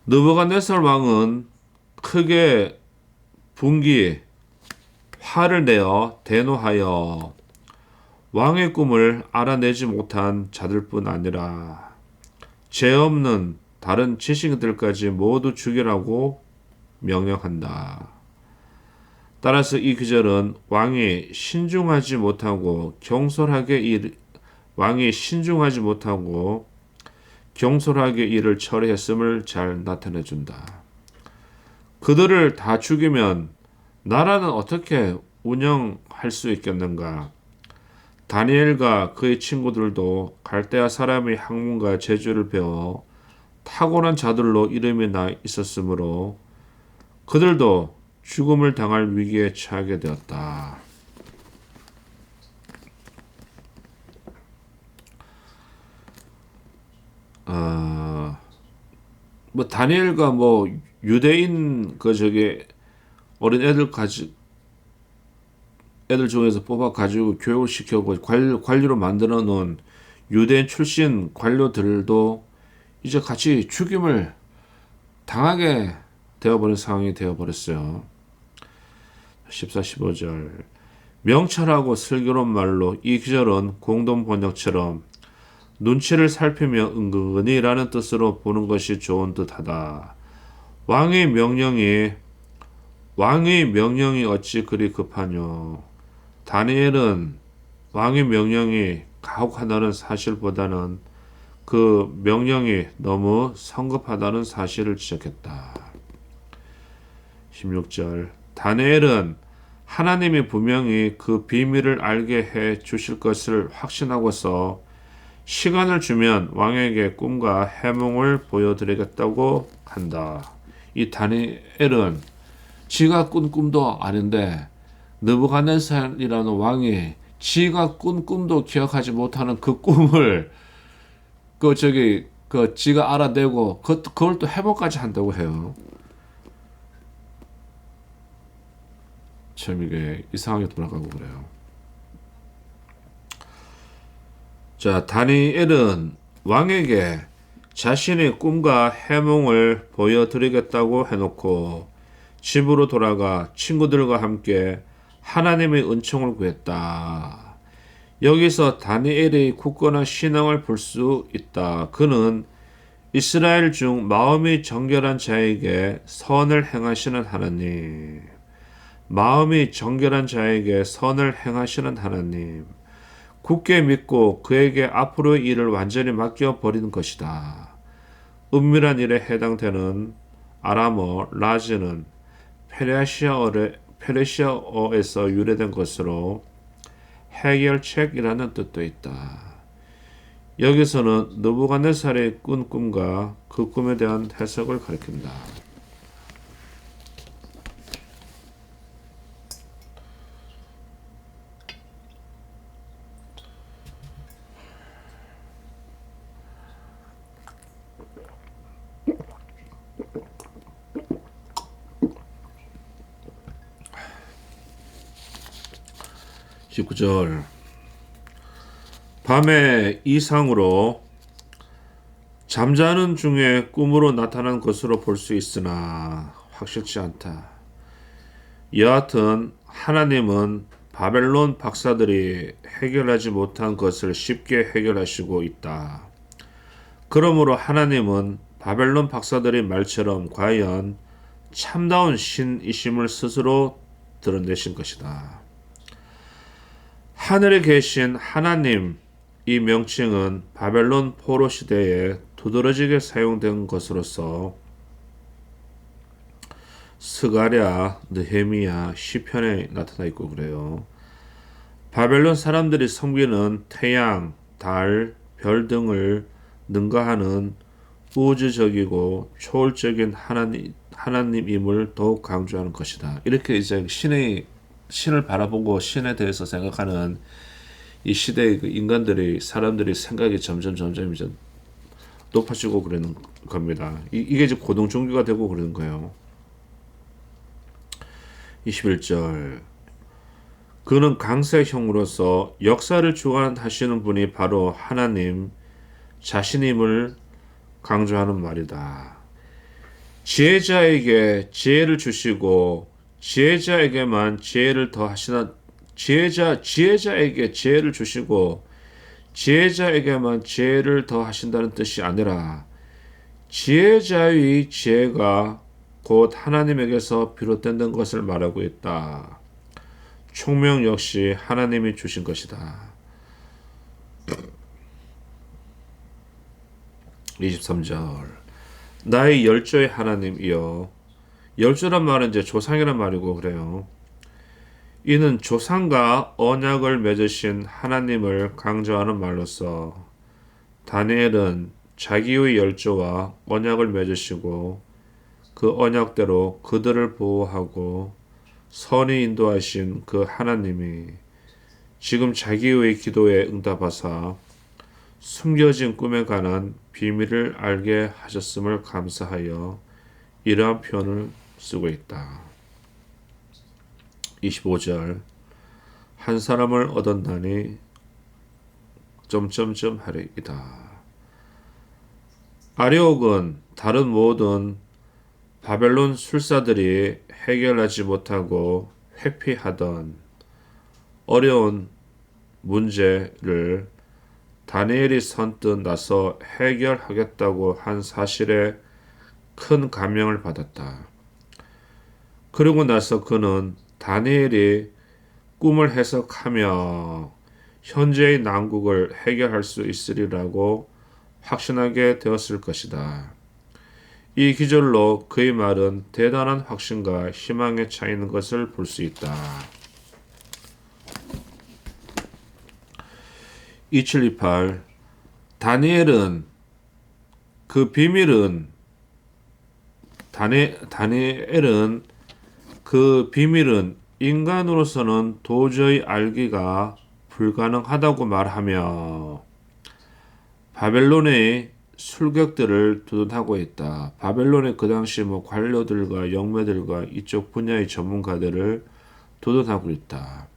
느부갓네살 왕은 크게 화를 내어 대노하여 왕의 꿈을 알아내지 못한 자들뿐 아니라 죄 없는 다른 지식인들까지 모두 죽이라고 명령한다. 따라서 이 구절은 왕이 신중하지 못하고 경솔하게 일을 처리했음을 잘 나타내 준다. 그들을 다 죽이면 나라는 어떻게 운영할 수 있겠는가? 다니엘과 그의 친구들도 갈대아 사람의 학문과 재주를 배워 탁월한 자들로 이름이 나 있었으므로 그들도 죽음을 당할 위기에 처하게 되었다. 다니엘과 유대인 어린 애들 중에서 뽑아 가지고 교육을 시켜고 관리로 만들어 놓은 유대인 출신 관료들도 이제 같이 죽임을 당하게 되어버린 상황이 되어버렸어요. 14, 15절 명철하고 슬기로운 말로 이 기절은 공동 번역처럼 눈치를 살피며 은근히라는 뜻으로 보는 것이 좋은 듯하다. 왕의 명령이 어찌 그리 급하뇨. 다니엘은 왕의 명령이 가혹하다는 사실보다는 그 명령이 너무 성급하다는 사실을 지적했다. 16절 다니엘은 하나님이 분명히 그 비밀을 알게 해 주실 것을 확신하고서 시간을 주면 왕에게 꿈과 해몽을 보여드리겠다고 한다. 이 다니엘은 지가 꾼 꿈도 아닌데 느부갓네살이라는 왕이 지가 꾼 꿈도 기억하지 못하는 그 꿈을 지가 알아내고 그걸 또 해몽까지 한다고 해요. 참 이게 이상하게 돌아가고 그래요. 다니엘은 왕에게 자신의 꿈과 해몽을 보여드리겠다고 해놓고 집으로 돌아가 친구들과 함께 하나님의 은총을 구했다. 여기서 다니엘의 굳건한 신앙을 볼 수 있다. 그는 이스라엘 중 마음이 정결한 자에게 선을 행하시는 하나님, 굳게 믿고 그에게 앞으로의 일을 완전히 맡겨버리는 것이다. 은밀한 일에 해당되는 아람어 라즈는 페르시아어에서 유래된 것으로 해결책이라는 뜻도 있다. 여기서는 느부갓네살의 꾼 꿈과 그 꿈에 대한 해석을 가리킨다. (19절) 밤에 이상으로 잠자는 중에 꿈으로 나타난 것으로 볼 수 있으나 확실치 않다. 여하튼 하나님은 바벨론 박사들이 해결하지 못한 것을 쉽게 해결하시고 있다. 그러므로 하나님은 바벨론 박사들의 말처럼 과연 참다운 신이심을 스스로 드러내신 것이다. 하늘에 계신 하나님, 이 명칭은 바벨론 포로 시대에 두드러지게 사용된 것으로서 스가랴, 느헤미야, 시편에 나타나 있고 그래요. 바벨론 사람들이 섬기는 태양, 달, 별 등을 능가하는 우주적이고 초월적인 하나님임을 더욱 강조하는 것이다. 이렇게 이제 신을 바라보고 신에 대해서 생각하는 이 시대의 그 인간들이 사람들이 생각이 점점 이제 높아지고 그러는 겁니다. 이게 이제 고등 종교가 되고 그러는 거예요. 21절 그는 강세형으로서 역사를 주관하시는 분이 바로 하나님 자신임을 강조하는 말이다. 지혜자에게 지혜를 주시고 지혜자에게만 지혜를 더하시는 지혜자에게 지혜를 주시고 지혜자에게만 지혜를 더하신다는 뜻이 아니라 지혜자의 지혜가 곧 하나님에게서 비롯된다는 것을 말하고 있다. 총명 역시 하나님이 주신 것이다. 23절 나의 열조의 하나님이여. 열조란 말은 이제 조상이란 말이고 그래요. 이는 조상과 언약을 맺으신 하나님을 강조하는 말로서 다니엘은 자기의 열조와 언약을 맺으시고 그 언약대로 그들을 보호하고 선히 인도하신 그 하나님이 지금 자기의 기도에 응답하사 숨겨진 꿈에 관한 비밀을 알게 하셨음을 감사하여 이러한 표현을 쓰고 있다. 25절 한 사람을 얻었나니 하리이다. 아리옥은 다른 모든 바벨론 술사들이 해결하지 못하고 회피하던 어려운 문제를 다니엘이 선뜻 나서 해결하겠다고 한 사실에 큰 감명을 받았다. 그러고 나서 그는 다니엘이 꿈을 해석하며 현재의 난국을 해결할 수 있으리라고 확신하게 되었을 것이다. 이 기절로 그의 말은 대단한 확신과 희망에 차 있는 것을 볼 수 있다. 2728 다니엘은 그 비밀은 인간으로서는 도저히 알기가 불가능하다고 말하며 바벨론의 술객들을 두둔하고 있다. 바벨론의 그 당시 관료들과 영매들과 이쪽 분야의 전문가들을 두둔하고 있다.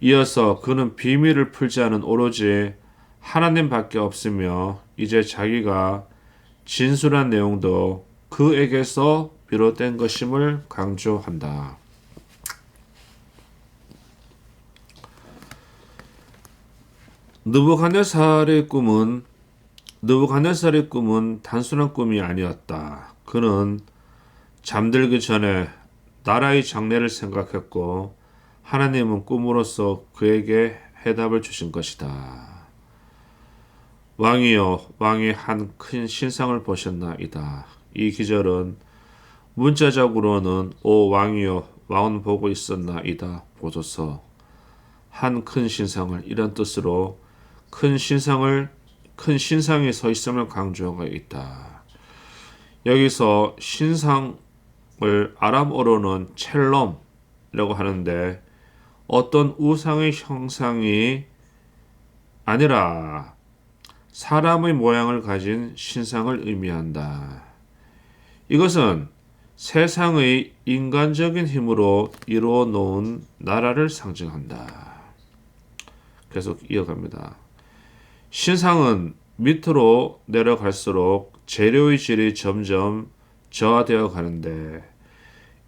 이어서 그는 비밀을 풀지 않은 오로지 하나님밖에 없으며 이제 자기가 진술한 내용도 그에게서 비롯된 것임을 강조한다. 느부갓네살의 꿈은 단순한 꿈이 아니었다. 그는 잠들기 전에 나라의 장래를 생각했고 하나님은 꿈으로써 그에게 해답을 주신 것이다. 왕이여, 왕이 한 큰 신상을 보셨나이다. 이 기절은 문자적으로는 오 왕이여, 왕은 보고 있었나이다. 보소서. 한 큰 신상을 이런 뜻으로 큰 신상이 서 있음을 강조하고 있다. 여기서 신상을 아람어로는 첼롬이라고 하는데 어떤 우상의 형상이 아니라 사람의 모양을 가진 신상을 의미한다. 이것은 세상의 인간적인 힘으로 이루어 놓은 나라를 상징한다. 계속 이어갑니다. 신상은 밑으로 내려갈수록 재료의 질이 점점 저하되어 가는데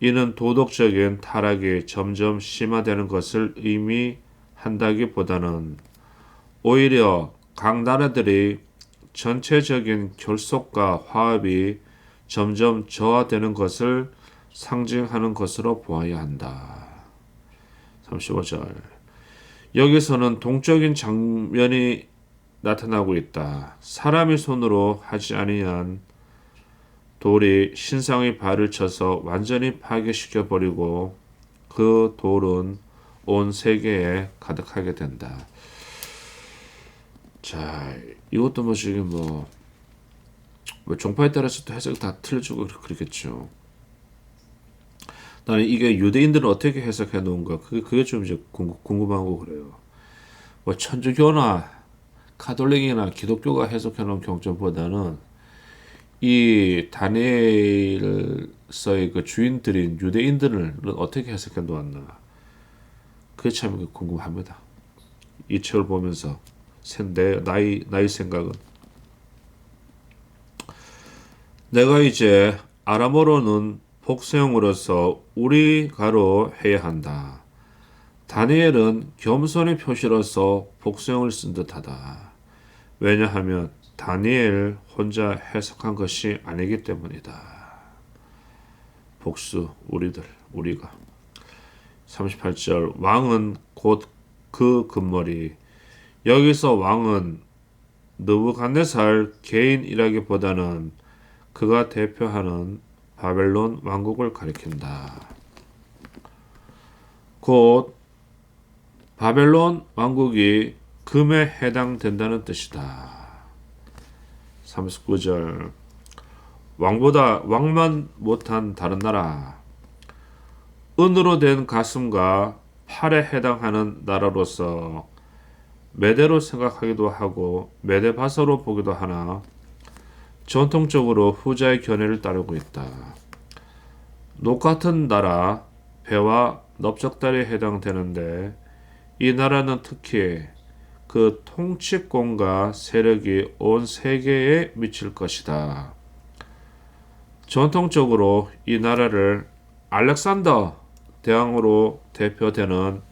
이는 도덕적인 타락이 점점 심화되는 것을 의미한다기보다는 오히려 각 나라들이 전체적인 결속과 화합이 점점 저하되는 것을 상징하는 것으로 보아야 한다. 35절. 여기서는 동적인 장면이 나타나고 있다. 사람이 손으로 하지 아니한 돌이 신상의 발을 쳐서 완전히 파괴시켜 버리고 그 돌은 온 세계에 가득하게 된다. 자, 이것도 뭐 지금 뭐 종파에 따라서 또 해석이 다 틀려지고 그렇겠죠. 나는 이게 유대인들은 어떻게 해석해 놓은가 그게 좀 이제 궁금하고 그래요. 뭐 천주교나 카톨릭이나 기독교가 해석해 놓은 경전보다는 이 다니엘서의 그 주인들인 유대인들은 어떻게 해석해 놓았나 그게 참 궁금합니다. 이 책을 보면서 나의 생각은 내가 이제 아람어로는 복수형으로서 우리가로 해야 한다. 다니엘은 겸손의 표시로서 복수형을 쓴 듯하다. 왜냐하면 다니엘 혼자 해석한 것이 아니기 때문이다. 복수 우리가 38절 왕은 곧 그 금머리. 여기서 왕은 느부갓네살 개인이라기보다는 그가 대표하는 바벨론 왕국을 가리킨다. 곧 바벨론 왕국이 금에 해당된다는 뜻이다. 39절 왕만 못한 다른 나라. 은으로 된 가슴과 팔에 해당하는 나라로서 메대로 생각하기도 하고 메데바서로 보기도 하나 전통적으로 후자의 견해를 따르고 있다. 녹 같은 나라, 배와 넓적다리에 해당되는데 이 나라는 특히 그 통치권과 세력이 온 세계에 미칠 것이다. 전통적으로 이 나라를 알렉산더 대왕으로 대표되는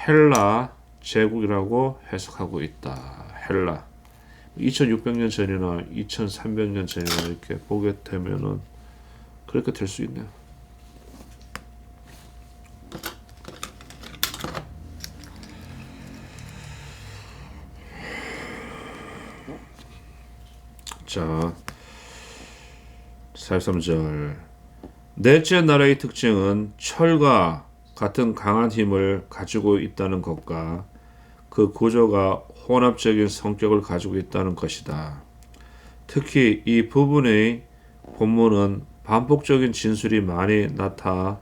헬라 제국이라고 해석하고 있다. 헬라 2600년 전이나 2300년 전이나 이렇게 보게 되면은 그렇게 될 수 있네요. 자, 43절 넷째 나라의 특징은 철과 같은 강한 힘을 가지고 있다는 것과 그 구조가 혼합적인 성격을 가지고 있다는 것이다. 특히 이 부분의 본문은 반복적인 진술이 많이 나타나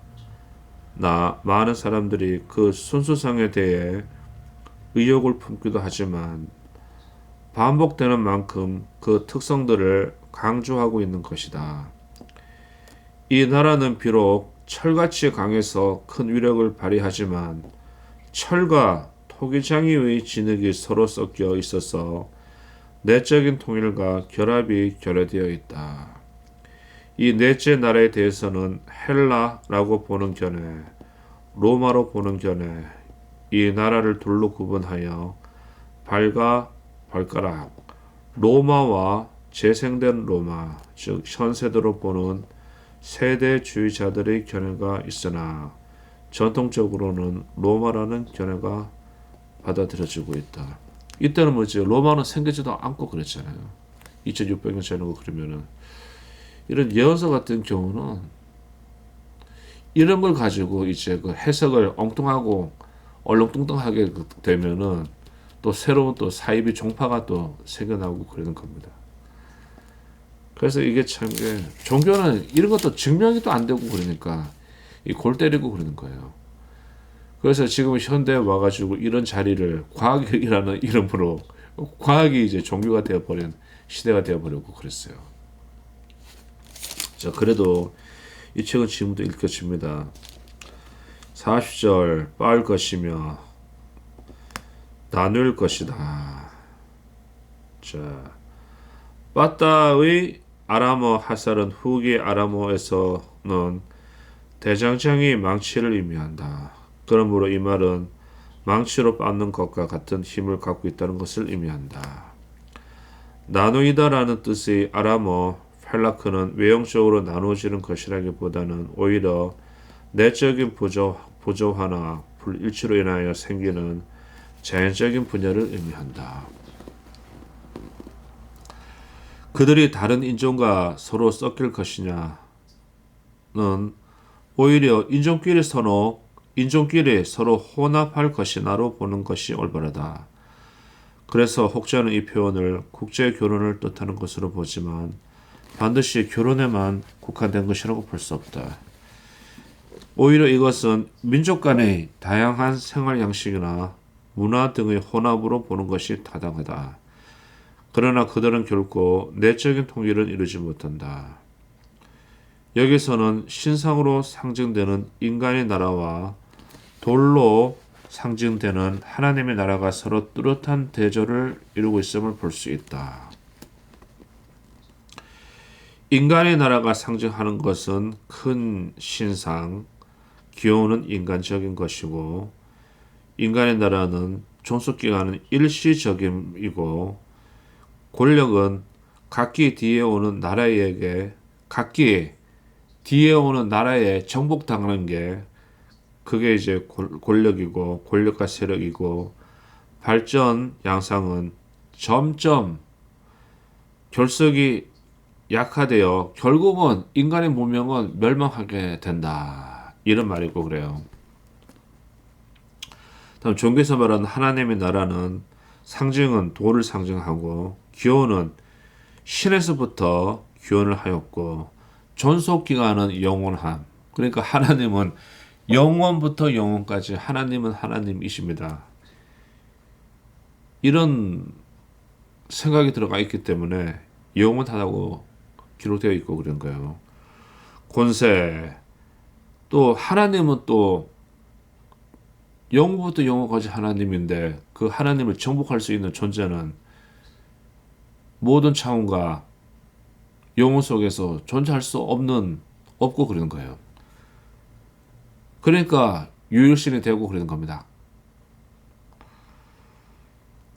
많은 사람들이 그 순수성에 대해 의혹을 품기도 하지만 반복되는 만큼 그 특성들을 강조하고 있는 것이다. 이 나라는 비록 철같이 강해서 큰 위력을 발휘하지만 철과 토기장이의 진흙이 서로 섞여 있어서 내적인 통일과 결합이 결여되어 있다. 이 넷째 나라에 대해서는 헬라라고 보는 견해, 로마로 보는 견해, 이 나라를 둘로 구분하여 발과 발가락, 로마와 재생된 로마, 즉 현세대로 보는 세대주의자들의 견해가 있으나 전통적으로는 로마라는 견해가 받아들여지고 있다. 이때는 뭐지? 로마는 생기지도 않고 그랬잖아요. 2600년 전이고 그러면은 이런 예언서 같은 경우는 이런 걸 가지고 이제 그 해석을 엉뚱하고 얼렁뚱땅하게 되면은 또 새로운 또 사이비 종파가 또 생겨나고 그러는 겁니다. 그래서 이게 참 종교는 이런 것도 증명이 또 안 되고 그러니까 이 골 때리고 그러는 거예요. 그래서 지금 현대에 와가지고 이런 자리를 과학이라는 이름으로 과학이 이제 종교가 되어버린 시대가 되어버렸고 그랬어요. 자, 그래도 이 책은 지금도 읽혀집니다. 40절 빠을 것이며 나눌 것이다. 자, 빠따의 아람어 하살은 후기 아람어에서는 대장장이 망치를 의미한다. 그러므로 이 말은 망치로 빻는 것과 같은 힘을 갖고 있다는 것을 의미한다. 나누이다라는 뜻의 아람어 펠라크는 외형적으로 나누어지는 것이라기보다는 오히려 내적인 부조화나 불일치로 인하여 생기는 자연적인 분열을 의미한다. 그들이 다른 인종과 서로 섞일 것이냐는 오히려 인종끼리 서로 혼합할 것이나로 보는 것이 올바르다. 그래서 혹자는 이 표현을 국제 결혼을 뜻하는 것으로 보지만 반드시 결혼에만 국한된 것이라고 볼 수 없다. 오히려 이것은 민족 간의 다양한 생활 양식이나 문화 등의 혼합으로 보는 것이 타당하다. 그러나 그들은 결코 내적인 통일을 이루지 못한다. 여기서는 신상으로 상징되는 인간의 나라와 돌로 상징되는 하나님의 나라가 서로 뚜렷한 대조를 이루고 있음을 볼 수 있다. 인간의 나라가 상징하는 것은 큰 신상, 기호는 인간적인 것이고, 인간의 나라는 종속기간은 일시적임이고, 권력은 각기 뒤에 오는 나라에 정복당하는 게 그게 이제 권력이고, 권력과 세력이고, 발전 양상은 점점 결석이 약화되어 결국은 인간의 문명은 멸망하게 된다. 이런 말이고 그래요. 다음 종교에서 말하는 하나님의 나라는 상징은 돌을 상징하고 기원은 신에서부터 기원을 하였고 존속기간은 영원함. 그러니까 하나님은 영원부터 영원까지 하나님은 하나님이십니다. 이런 생각이 들어가 있기 때문에 영원하다고 기록되어 있고 그런 거예요. 권세 또 하나님은 또 영원부터 영원까지 하나님인데 그 하나님을 정복할 수 있는 존재는 모든 차원과 영혼 속에서 존재할 수 없고 그러는 거예요. 그러니까 유일신이 되고 그러는 겁니다.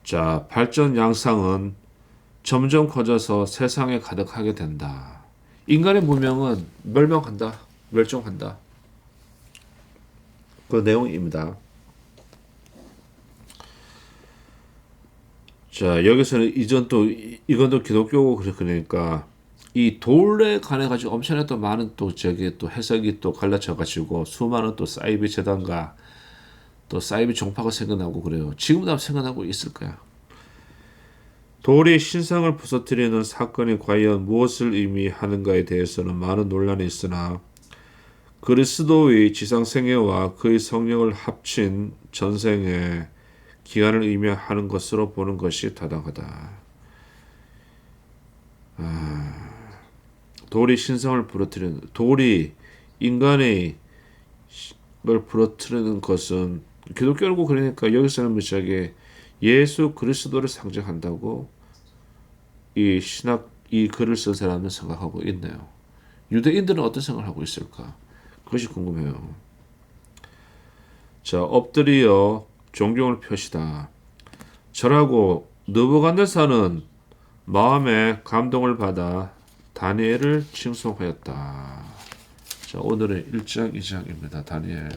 자, 발전 양상은 점점 커져서 세상에 가득하게 된다. 인간의 문명은 멸종한다. 그 내용입니다. 자, 여기서는 이건 또 기독교고 그러니까 이 돌에 관해 가지고 엄청나게 또 많은 또 해석이 또 갈라져 가지고 수많은 또 사이비 재단과 또 사이비 종파가 생겨나고 그래요. 지금도 생겨나고 있을 거야. 돌이 신상을 부서뜨리는 사건이 과연 무엇을 의미하는가에 대해서는 많은 논란이 있으나 그리스도의 지상생애와 그의 성령을 합친 전생의 기간을 의미하는 것으로 보는 것이 타당하다. 돌이 인간의 걸 부러뜨리는 것은 기독교고 그러니까 여기서는 무지하게 예수 그리스도를 상징한다고 이 글을 쓴 사람은 생각하고 있네요. 유대인들은 어떤 생각을 하고 있을까? 그것이 궁금해요. 자, 엎드려 존경을 표시다. 절하고 느부갓네살은 마음에 감동을 받아 다니엘을 칭송하였다. 자, 오늘의 1장 2장입니다. 다니엘.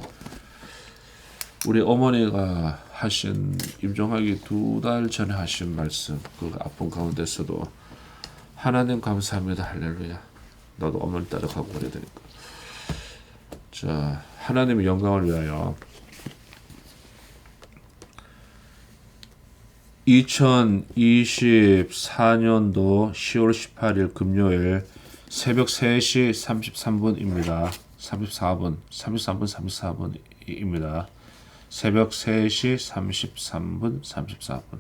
우리 어머니가 하신 임종하기 2달 전에 하신 말씀, 그 아픈 가운데서도 하나님 감사합니다. 할렐루야. 나도 어머니 따라가고 그래야 되니까. 자, 하나님의 영광을 위하여 2024년도 10월 18일 금요일 새벽 3시 33분입니다. 33분입니다. 새벽 3시 33분 34분.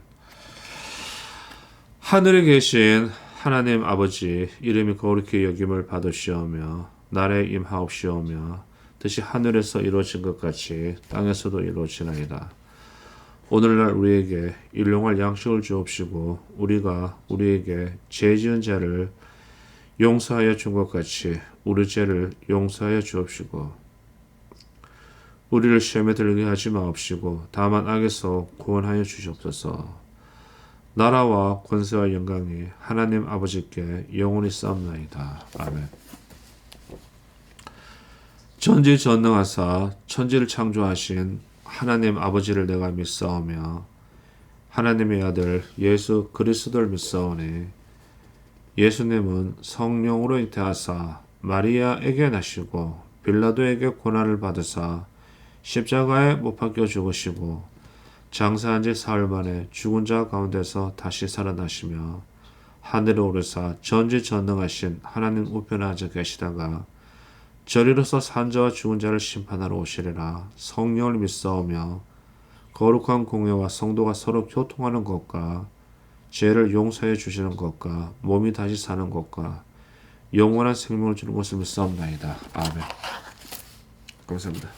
하늘에 계신 하나님 아버지 이름이 거룩히 여김을 받으시오며 나라에 임하옵시오며 뜻이 하늘에서 이루어진 것 같이 땅에서도 이루어지나이다. 오늘날 우리에게 일용할 양식을 주옵시고 우리가 우리에게 죄 지은 자를 용서하여 준 것 같이 우리 죄를 용서하여 주옵시고 우리를 시험에 들게 하지 마옵시고 다만 악에서 구원하여 주시옵소서. 나라와 권세와 영광이 하나님 아버지께 영원히 싸움나이다. 아멘. 전지전능하사 천지를 창조하신 하나님 아버지를 내가 믿사오며 하나님의 아들 예수 그리스도를 믿사오니 예수님은 성령으로 잉태하사 마리아에게 나시고 빌라도에게 고난을 받으사 십자가에 못 박혀 죽으시고 장사한 지 사흘 만에 죽은 자 가운데서 다시 살아나시며 하늘에 오르사 전지전능하신 하나님 우편에 앉아 계시다가 저리로서 산자와 죽은 자를 심판하러 오시리라. 성령을 믿사오며 거룩한 공회와 성도가 서로 교통하는 것과 죄를 용서해 주시는 것과 몸이 다시 사는 것과 영원한 생명을 주는 것을 믿사옵나이다. 아멘. 감사합니다.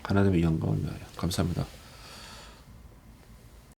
하나님의 영광을 위하여 감사합니다.